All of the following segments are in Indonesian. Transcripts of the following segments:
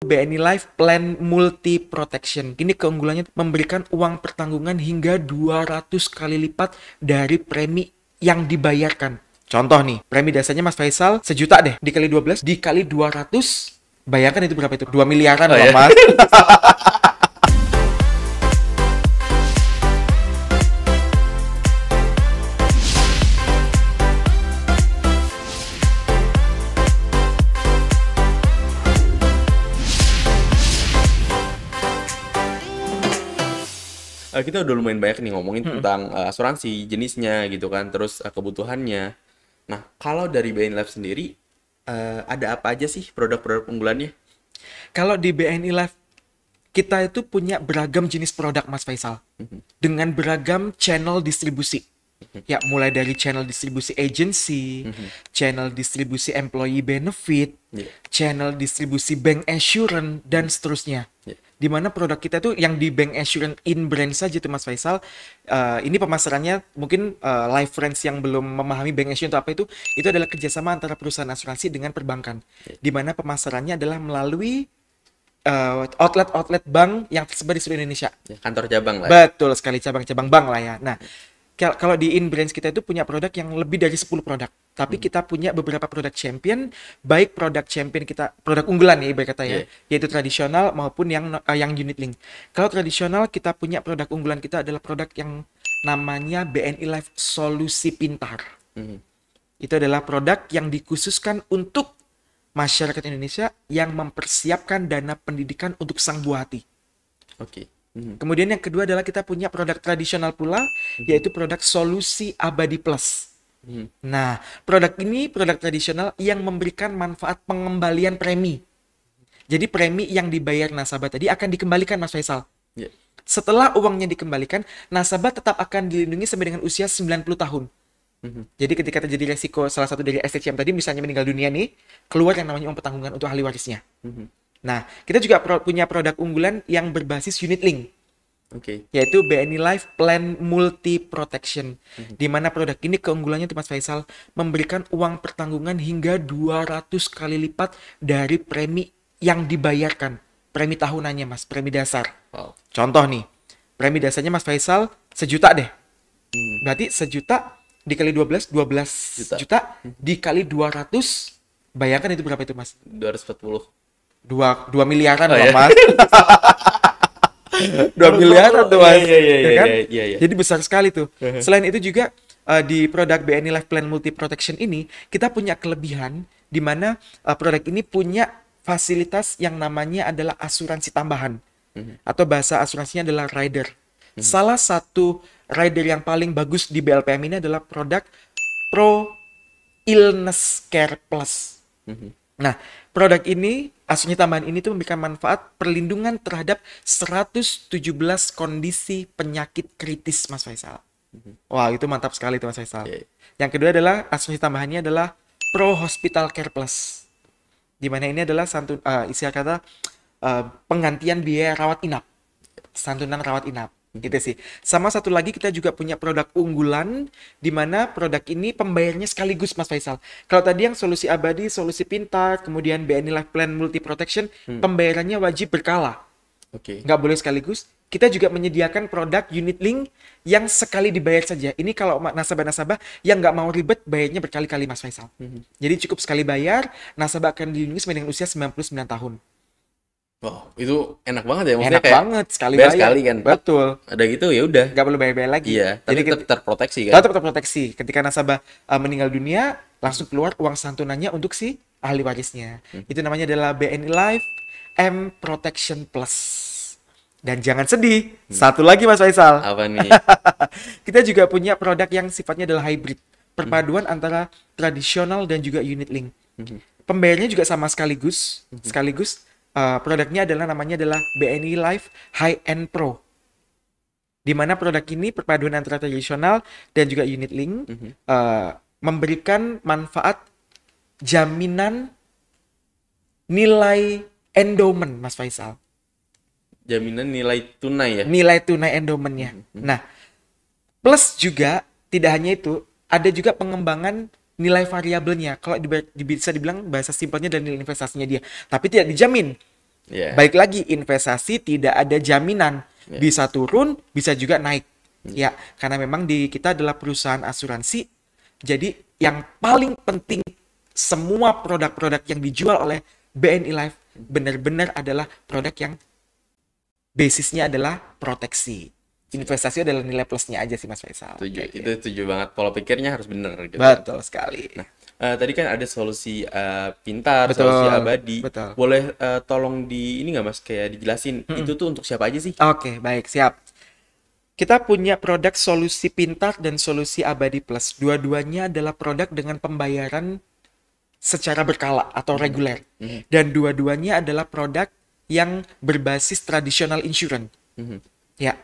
BNI Life Plan Multi Protection. Ini keunggulannya memberikan uang pertanggungan hingga 200 kali lipat dari premi yang dibayarkan. Contoh nih, premi dasarnya Mas Faisal sejuta deh, dikali 12, dikali 200, bayangkan itu berapa itu? 2 miliaran loh, Mas. Kita udah lumayan banyak nih ngomongin tentang asuransi, jenisnya gitu kan, terus kebutuhannya. Nah, kalau dari BNI Life sendiri, ada apa aja sih produk-produk unggulannya? Kalau di BNI Life, kita itu punya beragam jenis produk, Mas Faisal. Dengan beragam channel distribusi. Ya, mulai dari channel distribusi agency, channel distribusi employee benefit, channel distribusi bank assurance, dan seterusnya. Di mana produk kita tuh yang di bank assurance in brand saja tuh Mas Faisal. Ini pemasarannya mungkin live friends yang belum memahami bank assurance itu apa itu adalah kerjasama antara perusahaan asuransi dengan perbankan. Di mana pemasarannya adalah melalui outlet-outlet bank yang tersebar di seluruh Indonesia. Kantor cabang lah. Betul sekali, cabang-cabang bank lah ya. Nah, kalau di InBrands kita itu punya produk yang lebih dari 10 produk. Tapi kita punya beberapa produk champion, baik produk champion kita, produk unggulan ya ibarat kata ya, yaitu tradisional maupun yang unit link. Kalau tradisional kita punya produk unggulan kita adalah produk yang namanya BNI Life Solusi Pintar. Itu adalah produk yang dikhususkan untuk masyarakat Indonesia yang mempersiapkan dana pendidikan untuk sang buah hati. Oke. Kemudian yang kedua adalah kita punya produk tradisional pula, yaitu produk Solusi Abadi Plus. Nah, produk ini produk tradisional yang memberikan manfaat pengembalian premi. Jadi premi yang dibayar nasabah tadi akan dikembalikan, Mas Faisal. Setelah uangnya dikembalikan, nasabah tetap akan dilindungi sampai dengan usia 90 tahun. Jadi ketika terjadi resiko salah satu dari STCM tadi, misalnya meninggal dunia nih, keluar yang namanya uang pertanggungan untuk ahli warisnya. Nah, kita juga punya produk unggulan yang berbasis unit link. Yaitu BNI Life Plan Multi Protection. Di mana produk ini keunggulannya tuh Mas Faisal memberikan uang pertanggungan hingga 200 kali lipat dari premi yang dibayarkan. Premi tahunannya, Mas, premi dasar. Contoh nih, premi dasarnya Mas Faisal sejuta deh. Berarti sejuta dikali 12 juta dikali 200, bayangkan itu berapa itu, Mas? 240. 2 miliaran loh, Mas. 2 miliaran tuh, Mas. Iya. Jadi besar sekali tuh. Selain itu juga di produk BNI Life Plan Multi Protection ini kita punya kelebihan di mana produk ini punya fasilitas yang namanya adalah asuransi tambahan. Atau bahasa asuransinya adalah rider. Salah satu rider yang paling bagus di BLPM ini adalah produk Pro Illness Care Plus. Nah, produk ini, asuransi tambahan ini tuh memberikan manfaat perlindungan terhadap 117 kondisi penyakit kritis, Mas Faisal. Wah, itu mantap sekali tuh, Mas Faisal. Yang kedua adalah asuransi tambahannya adalah Pro Hospital Care Plus. Di mana ini adalah istilah kata penggantian biaya rawat inap. Santunan rawat inap. Gitu sih. Sama satu lagi kita juga punya produk unggulan di mana produk ini pembayarnya sekaligus, Mas Faisal. Kalau tadi yang solusi abadi, solusi pintar, kemudian BNI Life Plan Multi Protection, pembayarannya wajib berkala. Nggak boleh sekaligus. Kita juga menyediakan produk unit link yang sekali dibayar saja. Ini kalau nasabah-nasabah yang nggak mau ribet, bayarnya berkali-kali, Mas Faisal. Jadi cukup sekali bayar, nasabah akan dilindungi sampai dengan usia 99 tahun. Wow, itu enak banget ya, maksudnya enak kayak banget, sekali bayar. sekali kan. Betul. Ada gitu ya udah. Nggak perlu bayar-bayar lagi. Iya, tapi jadi tetap terproteksi kan. Tetap terproteksi. Ketika nasabah meninggal dunia, langsung keluar uang santunannya untuk si ahli warisnya. Itu namanya adalah BNI Life M Protection Plus. Dan jangan sedih, satu lagi, Mas Faisal. Apa nih? Kita juga punya produk yang sifatnya adalah hybrid. Perpaduan antara tradisional dan juga unit link. Pembayarnya juga sama sekaligus. Produknya namanya adalah BNI Life High End Pro. Di mana produk ini perpaduan antara tradisional dan juga unit link memberikan manfaat jaminan nilai endowment, Mas Faisal. Jaminan nilai tunai ya? Nilai tunai endowmentnya. Nah, plus juga tidak hanya itu, ada juga pengembangan nilai variabelnya. Kalau bisa dibilang bahasa simpelnya dan nilai investasinya dia. Tapi tidak dijamin. Baik lagi, investasi tidak ada jaminan. Bisa turun, bisa juga naik. Ya, karena memang di kita adalah perusahaan asuransi. Jadi yang paling penting semua produk-produk yang dijual oleh BNI Life benar-benar adalah produk yang basisnya adalah proteksi. Investasi adalah nilai plusnya aja sih Mas Faisal. Setuju. Itu setuju banget. Pola pikirnya harus bener gitu. Betul sekali. Nah, tadi kan ada solusi pintar, Betul, solusi abadi. betul. Boleh tolong di ini nggak Mas kayak dijelasin itu tuh untuk siapa aja sih? Oke, baik, siap. Kita punya produk solusi pintar dan solusi abadi plus. Dua-duanya adalah produk dengan pembayaran secara berkala atau reguler. Dan dua-duanya adalah produk yang berbasis traditional insurance. Ya.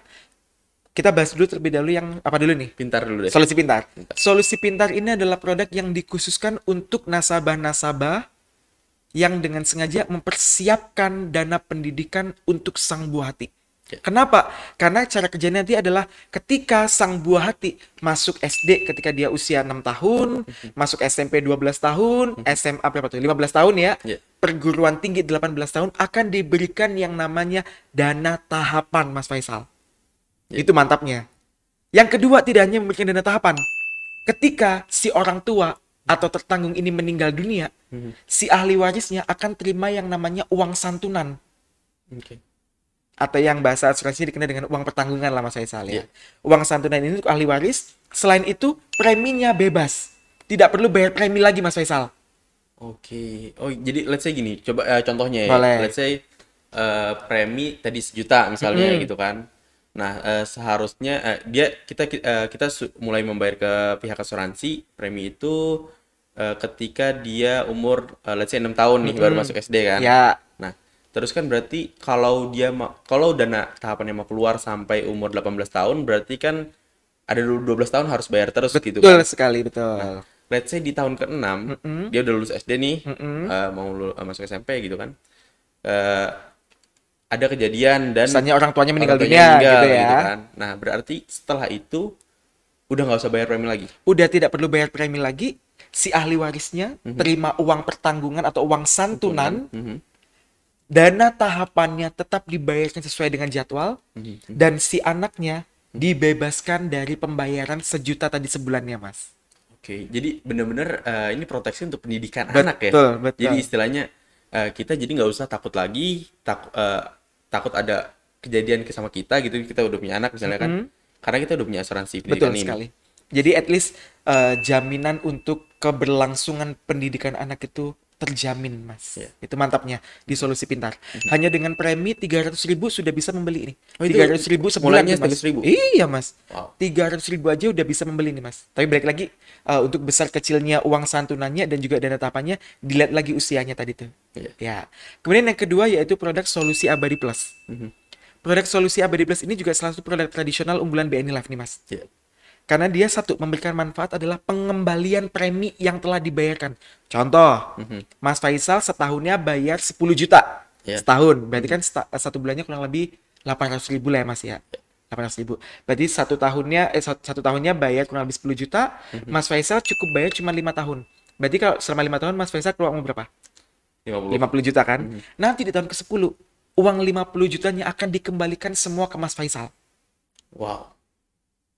Kita bahas dulu terlebih dahulu yang apa dulu nih? Pintar dulu deh. Solusi pintar. Solusi pintar ini adalah produk yang dikhususkan untuk nasabah-nasabah yang dengan sengaja mempersiapkan dana pendidikan untuk sang buah hati. Kenapa? Karena cara kerjanya nanti adalah ketika sang buah hati masuk SD ketika dia usia 6 tahun, masuk SMP 12 tahun, SMA berapa tuh? 15 tahun ya. Perguruan tinggi 18 tahun akan diberikan yang namanya dana tahapan, Mas Faisal. Itu mantapnya. Yang kedua, tidak hanya memberikan dana tahapan. Ketika si orang tua atau tertanggung ini meninggal dunia, si ahli warisnya akan terima yang namanya uang santunan. Atau yang bahasa asuransi dikenal dengan uang pertanggungan lah Mas Faisal ya. Uang santunan ini untuk ahli waris. Selain itu, preminya bebas. Tidak perlu bayar premi lagi Mas Faisal. Oke. Oh, jadi let's say gini, coba contohnya ya. Boleh. Let's say premi tadi 1 juta misalnya gitu kan. Nah, seharusnya kita mulai membayar ke pihak asuransi premi itu ketika dia umur let's say 6 tahun nih baru masuk SD kan. Ya. Nah, terus kan berarti kalau dana tahapannya mau keluar sampai umur 18 tahun berarti kan ada 12 tahun harus bayar terus gitu kan. Betul sekali, betul. Nah, let's say di tahun ke-6 dia udah lulus SD nih, mau masuk SMP gitu kan. Ada kejadian dan misalnya orang tuanya meninggal dunia gitu ya. Gitu kan. Nah, berarti setelah itu udah nggak usah bayar premi lagi. Udah tidak perlu bayar premi lagi. Si ahli warisnya terima uang pertanggungan atau uang santunan. Dana tahapannya tetap dibayarkan sesuai dengan jadwal. Dan si anaknya dibebaskan dari pembayaran 1 juta tadi sebulannya, Mas. Oke, jadi bener-bener ini proteksi untuk pendidikan anak ya. Betul. Jadi istilahnya kita jadi nggak usah takut lagi, takut ada kejadian sama kita gitu, kita udah punya anak misalnya kan, karena kita udah punya asuransi pendidikan ini. Betul sekali. Jadi at least jaminan untuk keberlangsungan pendidikan anak itu terjamin, Mas. Itu mantapnya di solusi pintar. Hanya dengan premi 300.000 sudah bisa membeli ini. 300.000 sebulan, Mas. Iya, Mas. Wow. 300.000 aja udah bisa membeli nih, Mas. Tapi balik lagi untuk besar kecilnya uang santunannya dan juga dana tahapannya dilihat lagi usianya tadi tuh. Ya. Kemudian yang kedua yaitu produk solusi abadi plus. Produk solusi abadi plus ini juga salah satu produk tradisional unggulan BNI Life nih, Mas. Karena dia satu, memberikan manfaat adalah pengembalian premi yang telah dibayarkan. Contoh, Mas Faisal setahunnya bayar 10 juta. Setahun. Berarti kan satu bulannya kurang lebih 800.000 lah ya Mas ya. 800.000. Berarti satu tahunnya bayar kurang lebih 10 juta. Mas Faisal cukup bayar cuma 5 tahun. Berarti kalau selama 5 tahun Mas Faisal keluar uang berapa? 50 juta kan? Nanti di tahun ke-10, uang 50 jutanya akan dikembalikan semua ke Mas Faisal. Wow.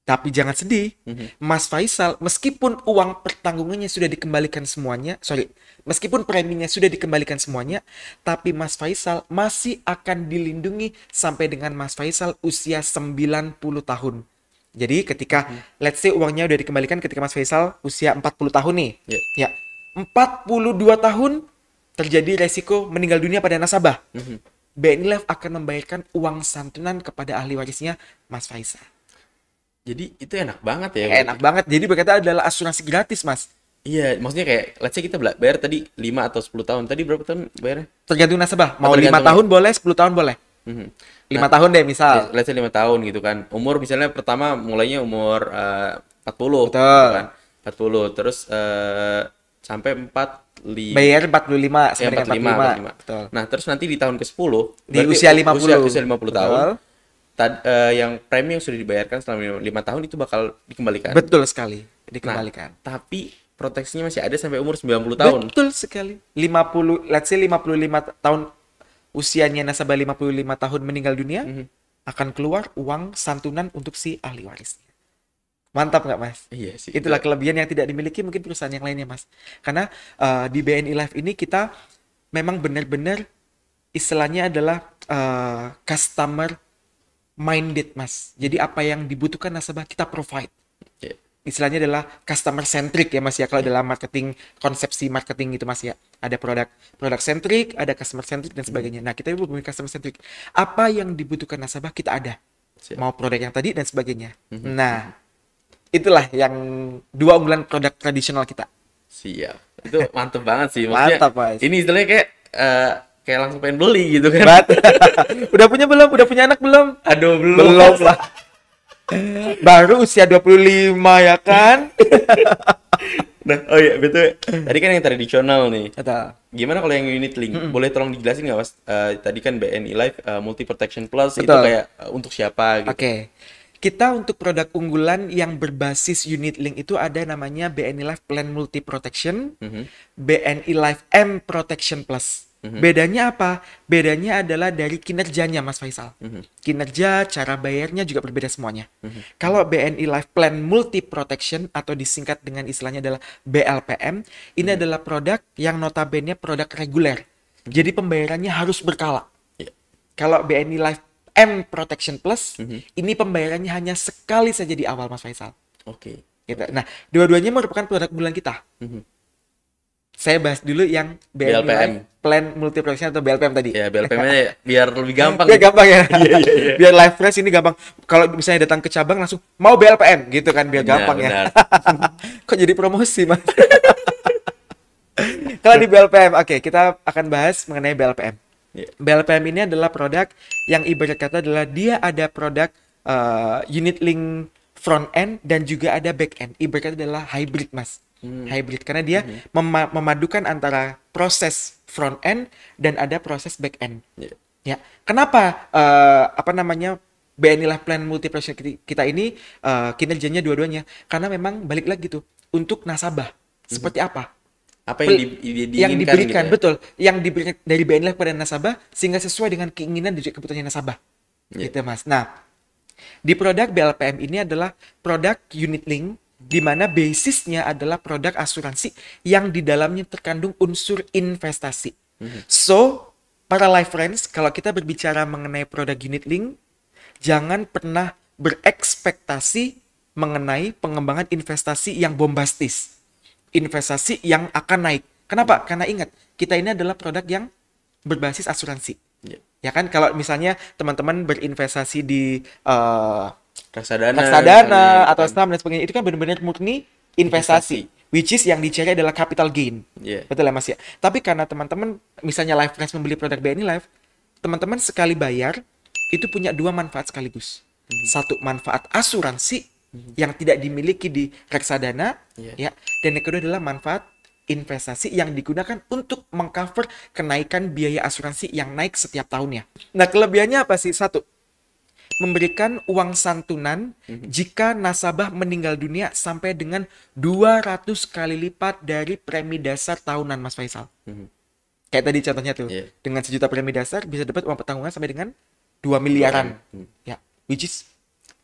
Tapi jangan sedih, Mas Faisal, meskipun uang pertanggungannya sudah dikembalikan semuanya, meskipun preminya sudah dikembalikan semuanya, tapi Mas Faisal masih akan dilindungi sampai dengan Mas Faisal usia 90 tahun. Jadi ketika, let's say uangnya udah dikembalikan ketika Mas Faisal usia 40 tahun nih. Ya, 42 tahun terjadi resiko meninggal dunia pada nasabah. BNI Life akan membayarkan uang santunan kepada ahli warisnya Mas Faisal. Jadi itu enak banget ya. Enak banget. Jadi berkata adalah asuransi gratis, Mas. Iya, maksudnya kayak let's say kita bayar tadi 5 atau 10 tahun. Tadi berapa tahun bayarnya? Tergantung nasabah. Mau 5 tahun boleh, 10 tahun boleh. 5 tahun deh misal. Let's say 5 tahun gitu kan. Umur misalnya pertama mulainya umur 40. Betul. Gitu kan. 40 terus sampai 45. Bayar 45 sampai dengan 45. Betul. Nah, terus nanti di tahun ke-10 di usia 50. Usia 50 tahun. Yang premi yang sudah dibayarkan selama 5 tahun itu bakal dikembalikan. Betul sekali, dikembalikan. Nah, tapi proteksinya masih ada sampai umur 90 tahun. Betul sekali. 50, let's say 55 tahun usianya nasabah 55 tahun meninggal dunia, akan keluar uang santunan untuk si ahli warisnya. Mantap nggak, Mas? Iya sih. Itulah kelebihan yang tidak dimiliki mungkin perusahaan yang lainnya, Mas. Karena di BNI Life ini kita memang benar-benar istilahnya adalah customer minded, Mas. Jadi apa yang dibutuhkan nasabah kita provide. Iya. Istilahnya adalah customer centric ya, Mas ya, kalau dalam marketing, konsepsi marketing gitu, Mas ya. Ada produk centric, ada customer centric dan sebagainya. Nah, kita punya customer centric. Apa yang dibutuhkan nasabah kita ada. Siap. Mau produk yang tadi dan sebagainya. Nah, itulah yang dua unggulan produk tradisional kita. Siap. Itu mantep banget sih. Maksudnya, Mantap, Mas. ini istilahnya kayak langsung pengen beli gitu kan. Udah punya belum? Udah punya anak belum? Aduh, belum. Belum lah. Baru usia 25 ya kan? Nah, oh iya, betul. Tadi kan yang tradisional nih. Kata. Gimana kalau yang unit link? Boleh tolong dijelasin nggak, Mas? Tadi kan BNI Life Multi Protection Plus itu Betul. kayak untuk siapa gitu? Oke. Kita untuk produk unggulan yang berbasis unit link itu ada namanya BNI Life Plan Multi Protection, BNI Life M Protection Plus. Bedanya apa? Bedanya adalah dari kinerjanya, Mas Faisal. Kinerja, cara bayarnya juga berbeda semuanya. Kalau BNI Life Plan Multi Protection atau disingkat dengan istilahnya adalah BLPM, ini adalah produk yang notabene produk reguler. Jadi pembayarannya harus berkala. Iya. Kalau BNI Life M Protection Plus, ini pembayarannya hanya sekali saja di awal, Mas Faisal. Oke. Gitu. Nah, dua-duanya merupakan produk unggulan kita. Saya bahas dulu yang BNI BLPM. Life Plan Multi Protection atau BLPM tadi. Ya, BLPM-nya biar lebih gampang. Biar gampang ya. Iya. Biar live fresh ini gampang. Kalau misalnya datang ke cabang langsung mau BLPM gitu kan biar gampang ya. Kok jadi promosi, Mas? Kalau di BLPM, oke, kita akan bahas mengenai BLPM. BLPM ini adalah produk yang ibarat kata adalah dia ada produk unit link front end dan juga ada back end. Ibarat kata adalah hybrid, Mas. Hybrid karena dia memadukan antara proses front end dan ada proses back end. Ya, kenapa BNI Life Plan Multi Protection kita ini kinerjanya dua-duanya? Karena memang balik lagi tuh untuk nasabah seperti apa? Apa yang yang diberikan, gitu ya? betul, yang diberikan dari BNI Life pada nasabah sehingga sesuai dengan keinginan dan juga kebutuhannya nasabah. Gitu, Mas. Nah, di produk BLPM ini adalah produk unit link di mana basisnya adalah produk asuransi yang di dalamnya terkandung unsur investasi. So, para life friends, kalau kita berbicara mengenai produk unit link, jangan pernah berekspektasi mengenai pengembangan investasi yang bombastis. Investasi yang akan naik. Kenapa? Karena ingat, kita ini adalah produk yang berbasis asuransi. Ya kan, kalau misalnya teman-teman berinvestasi di reksadana atau saham dan sebagainya, itu kan benar-benar murni investasi. Which is yang dicari adalah capital gain. Betul ya, Mas ya? Tapi karena teman-teman misalnya Life Friends membeli produk BNI Life, teman-teman sekali bayar itu punya dua manfaat sekaligus. Satu, manfaat asuransi yang tidak dimiliki di reksadana, ya. Dan yang kedua adalah manfaat investasi yang digunakan untuk mengcover kenaikan biaya asuransi yang naik setiap tahunnya. Nah, kelebihannya apa sih? Satu, memberikan uang santunan jika nasabah meninggal dunia sampai dengan 200 kali lipat dari premi dasar tahunan, Mas Faisal. Kayak tadi contohnya tuh, dengan 1 juta premi dasar bisa dapat uang pertanggungan sampai dengan 2 miliaran. Ya, which is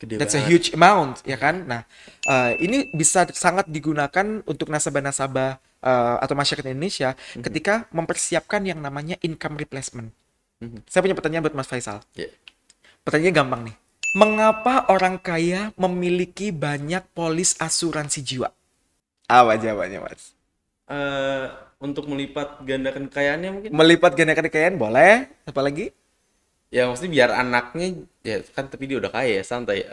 that's a huge amount, ya kan? Nah, ini bisa sangat digunakan untuk nasabah-nasabah atau masyarakat Indonesia ketika mempersiapkan yang namanya income replacement. Saya punya pertanyaan buat Mas Faisal. Pertanyaannya gampang nih. Mengapa orang kaya memiliki banyak polis asuransi jiwa? Apa jawabannya, Mas? Untuk melipat gandakan kekayaannya mungkin? Melipat gandakan kekayaan boleh. Apa lagi? Ya maksudnya biar anaknya, ya kan tapi dia udah kaya ya, santai.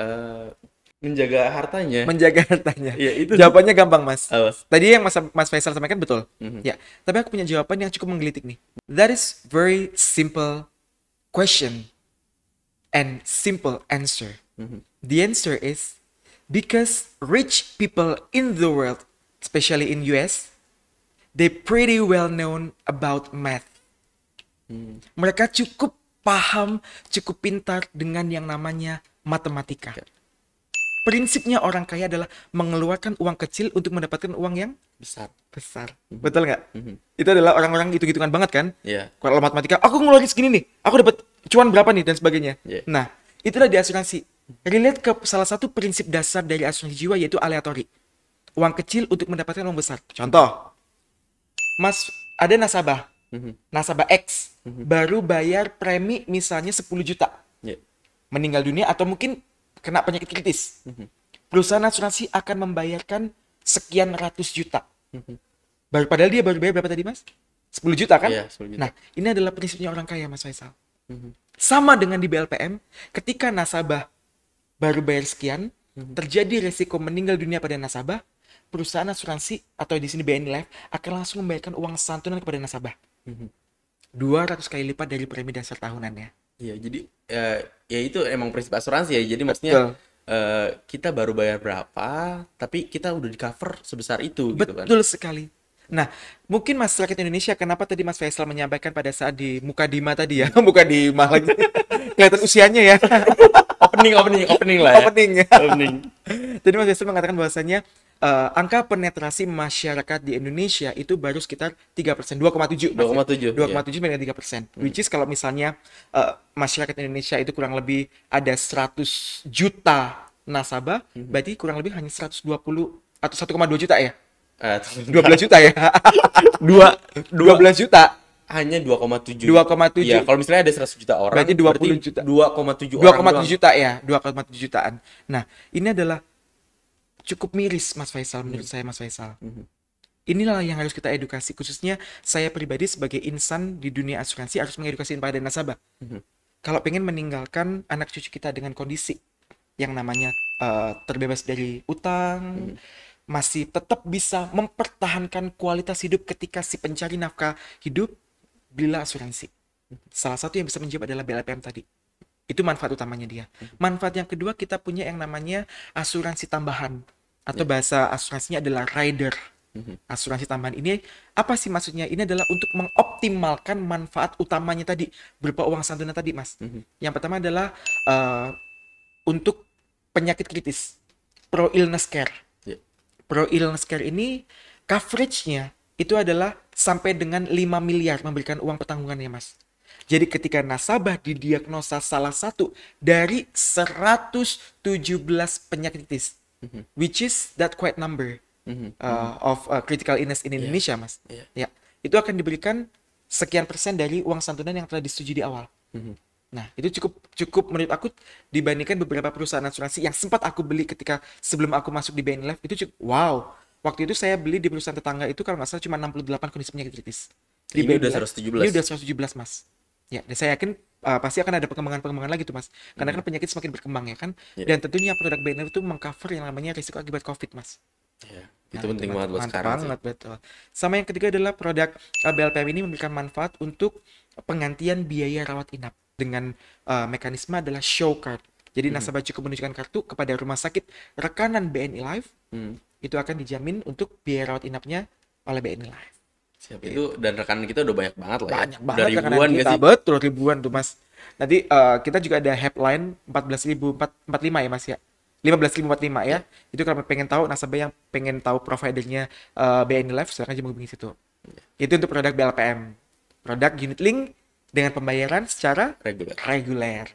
Menjaga hartanya. Menjaga hartanya. Ya, itu. Jawabannya gampang, Mas. Awas. Tadi yang Mas Faisal sampaikan betul. Ya, tapi aku punya jawaban yang cukup menggelitik nih. That is very simple question and simple answer. The answer is because rich people in the world, especially in US, they pretty well known about math. Mereka cukup paham, cukup pintar dengan yang namanya matematika. prinsipnya orang kaya adalah mengeluarkan uang kecil untuk mendapatkan uang yang Besar. besar. Betul nggak? Itu adalah orang-orang hitung-hitungan banget kan? Iya. Kalau matematika, aku ngeluarin segini nih, aku dapat cuan berapa nih dan sebagainya. Iya. Nah, itulah di asuransi. Relate ke salah satu prinsip dasar dari asuransi jiwa yaitu aleatori. Uang kecil untuk mendapatkan uang besar. Contoh, Mas ada nasabah, nasabah X baru bayar premi misalnya 10 juta. Iya. Meninggal dunia atau mungkin kena penyakit kritis. Perusahaan asuransi akan membayarkan sekian ratus juta. Padahal dia baru bayar berapa tadi, Mas? 10 juta kan? Iya, 10 juta. Nah, ini adalah prinsipnya orang kaya, Mas Faisal. Sama dengan di BLPM, ketika nasabah baru bayar sekian, terjadi resiko meninggal dunia pada nasabah, perusahaan asuransi atau di sini BNI Life akan langsung membayarkan uang santunan kepada nasabah. 200 kali lipat dari premi dasar tahunannya. Iya, jadi ya itu emang prinsip asuransi ya. Jadi maksudnya kita baru bayar berapa, tapi kita udah di cover sebesar itu gitu kan. Betul sekali. Nah, mungkin masyarakat Indonesia, kenapa tadi Mas Faisal menyampaikan pada saat di Mukadimah tadi ya, Mukadimah lagi, kelihatan usianya ya. Opening lah ya. Opening. Tadi Mas Faisal mengatakan bahwasanya angka penetrasi masyarakat di Indonesia itu baru sekitar 3%, 2,7. 2,7 dengan 3%. Which is kalau misalnya masyarakat Indonesia itu kurang lebih ada 100 juta nasabah, berarti kurang lebih hanya 120 atau 1,2 juta ya? 12 juta ya? 12 juta. Hanya 2,7. 2,7. Iya, kalau misalnya ada 100 juta orang, berarti 20 juta. 2,7 orang. 2,7 juta ya, 2,7 jutaan. Nah, ini adalah cukup miris, Mas Faisal, menurut saya, Mas Faisal. Inilah yang harus kita edukasi, khususnya saya pribadi sebagai insan di dunia asuransi harus mengedukasi pada nasabah. Kalau pengen meninggalkan anak cucu kita dengan kondisi yang namanya terbebas dari utang, masih tetap bisa mempertahankan kualitas hidup ketika si pencari nafkah hidup, belilah asuransi. Salah satu yang bisa menjawab adalah BLPM tadi. Itu manfaat utamanya dia. Manfaat yang kedua, kita punya yang namanya asuransi tambahan. Atau bahasa asuransinya adalah rider. Asuransi tambahan ini apa sih maksudnya? Ini adalah untuk mengoptimalkan manfaat utamanya tadi, berupa uang santunan tadi, Mas. Yang pertama adalah untuk penyakit kritis, pro illness care. Pro illness care ini coverage-nya itu adalah sampai dengan 5 miliar memberikan uang pertanggungannya, Mas. Jadi ketika nasabah didiagnosa salah satu dari 117 penyakit kritis, which is that quite number of critical illness in Indonesia, Mas. Ya, itu akan diberikan sekian persen dari uang santunan yang telah disetujui di awal. Nah, itu cukup menurut aku dibandingkan beberapa perusahaan asuransi yang sempat aku beli ketika sebelum aku masuk di BNI Life, itu cukup wow. Waktu itu saya beli di perusahaan tetangga itu kalau nggak salah cuma 68 kondisi penyakit kritis. Di Ini BNI udah Life, 117. Ini udah 117, Mas. Ya, dan saya yakin pasti akan ada perkembangan begitu, Mas. Karena kan penyakit semakin berkembang ya kan. Dan tentunya produk BNI itu mengcover yang namanya risiko akibat COVID, Mas. Itu penting banget buat sekarang sih. Betul. Sama yang ketiga adalah produk BLPM ini memberikan manfaat untuk penggantian biaya rawat inap dengan mekanisme adalah show card. Jadi nasabah cukup menunjukkan kartu kepada rumah sakit rekanan BNI Life, itu akan dijamin untuk biaya rawat inapnya oleh BNI Life. Siap, itu dan rekanan kita udah banyak banget lah ya. Banyak banget Udah rekanan ribuan kita, gak sih? betul ribuan tuh, Mas. Nanti kita juga ada helpline 14.045 ya, Mas ya. 15.045 ya. Itu kalau pengen tahu nasabah yang pengen tahu providernya BNI Life, silakan aja menghubungi situ. Itu untuk produk BLPM. Produk unit link dengan pembayaran secara reguler.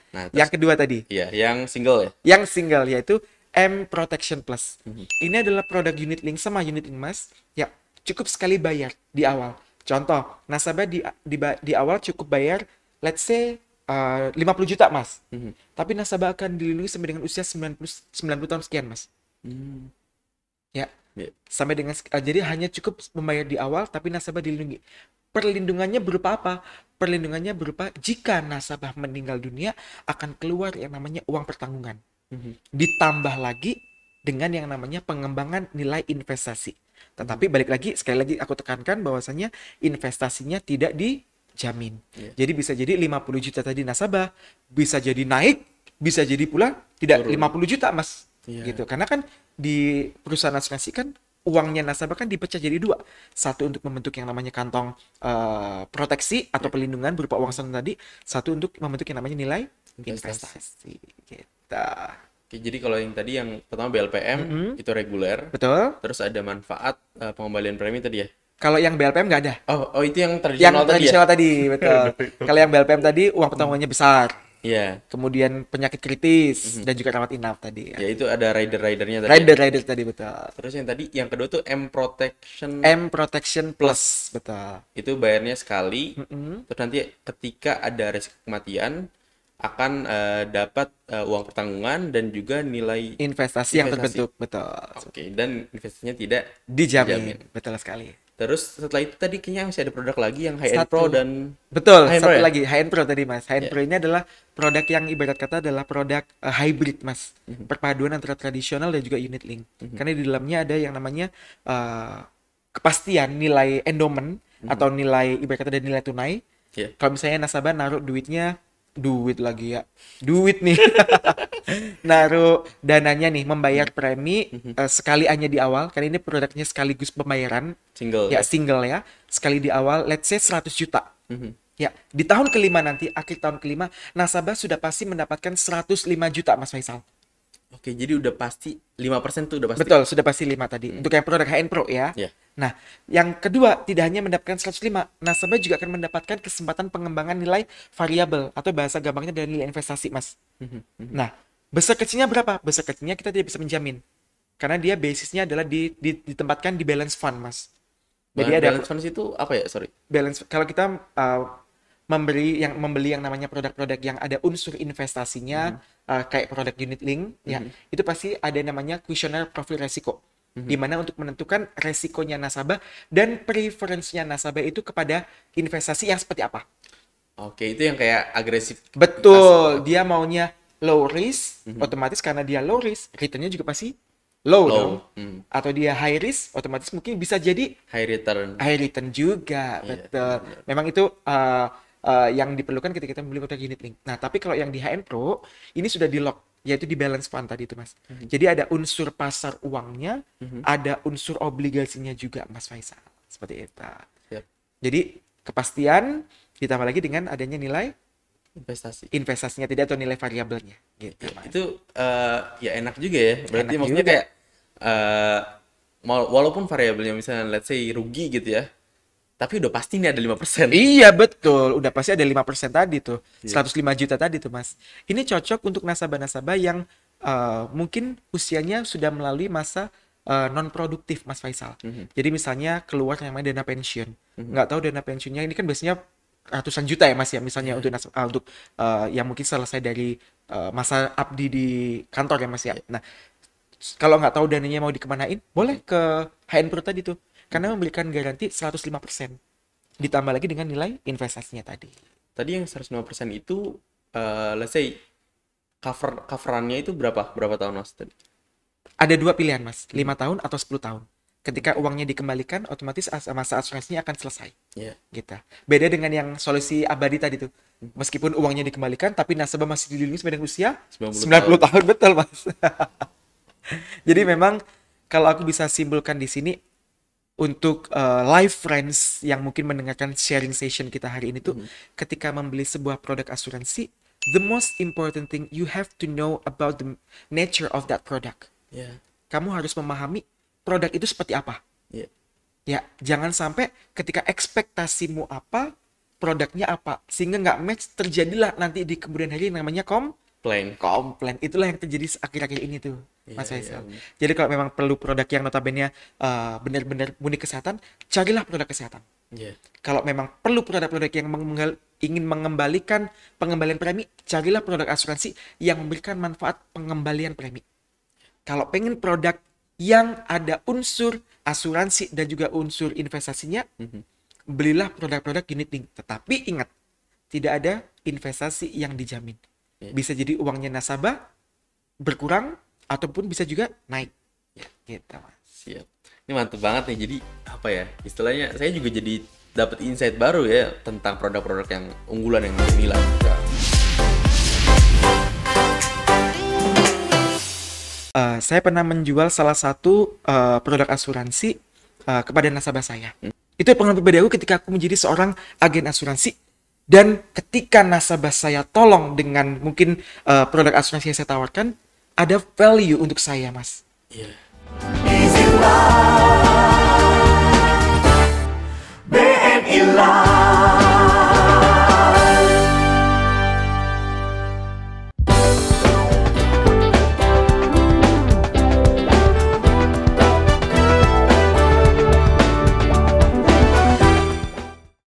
Nah, yang kedua tadi. Iya, yang single ya. Yang single yaitu M Protection Plus. Ini adalah produk unit link sama unit link, Mas. Ya, cukup sekali bayar di awal. Contoh, nasabah di awal cukup bayar let's say 50 juta, Mas. Tapi nasabah akan dilindungi sampai dengan usia 90 tahun sekian, Mas. Ya. Sampai dengan jadi hanya cukup membayar di awal tapi nasabah dilindungi. Perlindungannya berupa apa? Perlindungannya berupa jika nasabah meninggal dunia akan keluar yang namanya uang pertanggungan. Ditambah lagi dengan yang namanya pengembangan nilai investasi. Tetapi balik lagi, sekali lagi aku tekankan bahwasannya investasinya tidak dijamin. Jadi bisa jadi 50 juta tadi nasabah, bisa jadi naik, bisa jadi pula tidak turun. 50 juta, Mas. Gitu. Karena kan di perusahaan asuransi kan uangnya nasabah kan dipecah jadi dua. Satu untuk membentuk yang namanya kantong proteksi atau pelindungan berupa uang santunan tadi. Satu untuk membentuk yang namanya nilai investasi. Gitu. Oke, jadi kalau yang tadi yang pertama BLPM itu reguler, Betul. terus ada manfaat pengembalian premi tadi ya. Kalau yang BLPM nggak ada. Oh itu yang Yang tradisional tadi ya. tradisional tadi, betul. Kalau yang BLPM tadi uang potongannya besar. Iya. Kemudian penyakit kritis dan juga rawat inap tadi ya. Ya itu ada rider-ridernya tadi. Rider tadi betul. Terus yang tadi yang kedua tuh M Protection. M Protection Plus betul. Itu bayarnya sekali. Terus nanti ketika ada resiko kematian akan dapat uang pertanggungan dan juga nilai Investasi yang terbentuk betul. Oke, dan investasinya tidak Dijamin. Betul sekali. Terus setelah itu tadi kayaknya masih ada produk lagi yang high end pro dan betul, high-end satu pro ya? lagi high end pro tadi Mas. High end pro ini adalah produk yang ibarat kata adalah produk hybrid Mas. Perpaduan antara tradisional dan juga unit link. Karena di dalamnya ada yang namanya kepastian nilai endowment atau nilai ibarat kata ada nilai tunai. Yeah. Kalau misalnya nasabah naruh duit nih naruh dananya nih membayar premi sekali hanya di awal karena ini produknya sekaligus pembayaran single ya sekali di awal let's say 100 juta ya di tahun kelima nanti akhir tahun kelima nasabah sudah pasti mendapatkan 105 juta Mas Faisal. Oke, jadi udah pasti 5% tuh udah pasti. Betul, sudah pasti 5 tadi. Untuk yang produk high-end pro ya. Yeah. Nah, yang kedua, tidak hanya mendapatkan 105, nasabah juga akan mendapatkan kesempatan pengembangan nilai variabel atau bahasa gampangnya dari nilai investasi, Mas. Nah, besar kecilnya berapa? Besar kecilnya kita tidak bisa menjamin. Karena dia basisnya adalah ditempatkan di balance fund, Mas. Jadi ada balance fund itu apa ya? Sorry. Balance kalau kita membeli yang namanya produk-produk yang ada unsur investasinya kayak produk unit link ya itu pasti ada namanya kuesioner profil resiko di mana untuk menentukan resikonya nasabah dan preferensinya nasabah itu kepada investasi yang seperti apa. Oke, itu yang kayak agresif. Betul, dia maunya low risk otomatis karena dia low risk returnnya juga pasti low. Dong. Atau dia high risk otomatis mungkin bisa jadi high return juga. Betul. Benar. Memang itu yang diperlukan ketika kita membeli produk unit link. Nah, tapi kalau yang di HN Pro ini sudah di lock, yaitu di balance fund tadi itu, Mas. Jadi ada unsur pasar uangnya, ada unsur obligasinya juga, Mas Faisal. Seperti itu. Yep. Jadi kepastian ditambah lagi dengan adanya nilai investasinya tidak atau nilai variabelnya. Gitu, Mas. Itu ya enak juga ya. Berarti enak maksudnya juga. Kayak walaupun variabelnya misalnya let's say rugi gitu ya. Tapi udah pasti nih ada 5%. Iya betul, udah pasti ada 5% tadi tuh. 105 juta tadi tuh Mas. Ini cocok untuk nasabah-nasabah yang mungkin usianya sudah melalui masa non-produktif Mas Faisal. Jadi misalnya keluar yang namanya dana pensiun. Nggak tahu dana pensiunnya ini kan biasanya ratusan juta ya Mas ya. Misalnya untuk yang mungkin selesai dari masa abdi di kantor ya Mas ya. Nah kalau nggak tahu dananya mau dikemanain, boleh ke HN Pro tadi tuh. Karena memberikan garansi 105%. Ditambah lagi dengan nilai investasinya tadi. Tadi yang 105% itu, let's say, coverannya itu berapa tahun Mas tadi? Ada 2 pilihan Mas, 5 tahun atau 10 tahun. Ketika uangnya dikembalikan, otomatis masa asuransinya akan selesai. Gitu. Beda dengan yang solusi abadi tadi tuh. Meskipun uangnya dikembalikan, tapi nasabah masih dilindungi sepanjang usia 90 tahun. Betul Mas. Jadi memang kalau aku bisa simpulkan di sini, untuk live friends yang mungkin mendengarkan sharing session kita hari ini tuh ketika membeli sebuah produk asuransi, the most important thing you have to know about the nature of that product. Kamu harus memahami produk itu seperti apa. Ya, jangan sampai ketika ekspektasimu apa, produknya apa, sehingga nggak match, terjadilah nanti di kemudian hari yang namanya komplain. Itulah yang terjadi akhir-akhir ini tuh. Mas Faisal. Jadi kalau memang perlu produk yang notabene benar-benar murni kesehatan, carilah produk kesehatan. Kalau memang perlu produk-produk yang ingin mengembalikan pengembalian premi, carilah produk asuransi yang memberikan manfaat pengembalian premi. Kalau pengen produk yang ada unsur asuransi dan juga unsur investasinya, belilah produk-produk unit link. Tetapi ingat, tidak ada investasi yang dijamin. Bisa jadi uangnya nasabah berkurang, ataupun bisa juga naik. Gitu Mas. Siap. Ini mantep banget nih. Jadi apa ya? Istilahnya saya juga jadi dapat insight baru ya tentang produk-produk yang unggulan yang bernilai. Saya pernah menjual salah satu produk asuransi kepada nasabah saya. Itu pengalaman pribadi aku ketika aku menjadi seorang agen asuransi. Dan ketika nasabah saya tolong dengan mungkin produk asuransi yang saya tawarkan, ada value untuk saya, Mas. Iya. BNI Live.